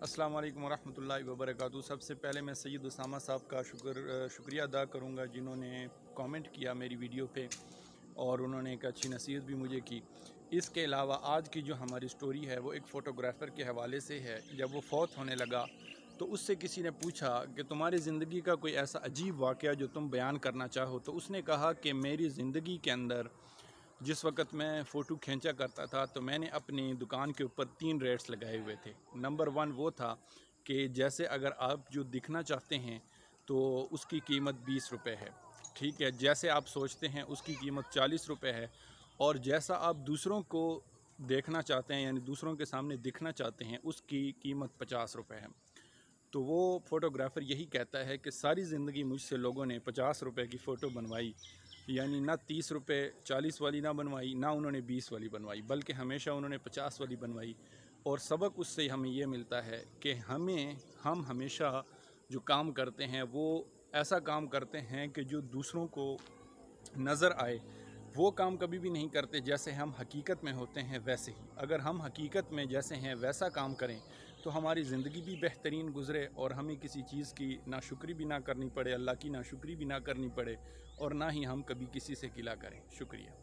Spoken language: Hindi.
अस्सलाम वालेकुम वरहमतुल्लाहि वबरकातुहू। सबसे पहले मैं सैयद उसामा साहब का शुक्रिया अदा करूँगा जिन्होंने कमेंट किया मेरी वीडियो पे और उन्होंने एक अच्छी नसीहत भी मुझे की। इसके अलावा आज की जो हमारी स्टोरी है वो एक फ़ोटोग्राफ़र के हवाले से है। जब वो फ़ौत होने लगा तो उससे किसी ने पूछा कि तुम्हारी ज़िंदगी का कोई ऐसा अजीब वाक़या जो तुम बयान करना चाहो, तो उसने कहा कि मेरी ज़िंदगी के अंदर जिस वक़्त मैं फ़ोटो खींचा करता था तो मैंने अपनी दुकान के ऊपर 3 रेट्स लगाए हुए थे। नंबर 1 वो था कि जैसे अगर आप जो दिखना चाहते हैं तो उसकी कीमत 20 रुपये है, ठीक है। जैसे आप सोचते हैं उसकी कीमत 40 रुपये है, और जैसा आप दूसरों को देखना चाहते हैं यानी दूसरों के सामने दिखना चाहते हैं उसकी कीमत 50 रुपये है। तो वो फ़ोटोग्राफ़र यही कहता है कि सारी ज़िंदगी मुझसे लोगों ने 50 रुपये की फ़ोटो बनवाई, यानी ना 30 रुपये 40 वाली ना बनवाई, ना उन्होंने 20 वाली बनवाई, बल्कि हमेशा उन्होंने 50 वाली बनवाई। और सबक उससे हमें ये मिलता है कि हम हमेशा जो काम करते हैं वो ऐसा काम करते हैं कि जो दूसरों को नज़र आए। वो काम कभी भी नहीं करते जैसे हम हकीकत में होते हैं वैसे ही। अगर हम हकीकत में जैसे हैं वैसा काम करें तो हमारी ज़िंदगी भी बेहतरीन गुज़रे और हमें किसी चीज़ की नाशुक्री भी ना करनी पड़े, अल्लाह की नाशुक्री भी ना करनी पड़े, और ना ही हम कभी किसी से गिला करें। शुक्रिया।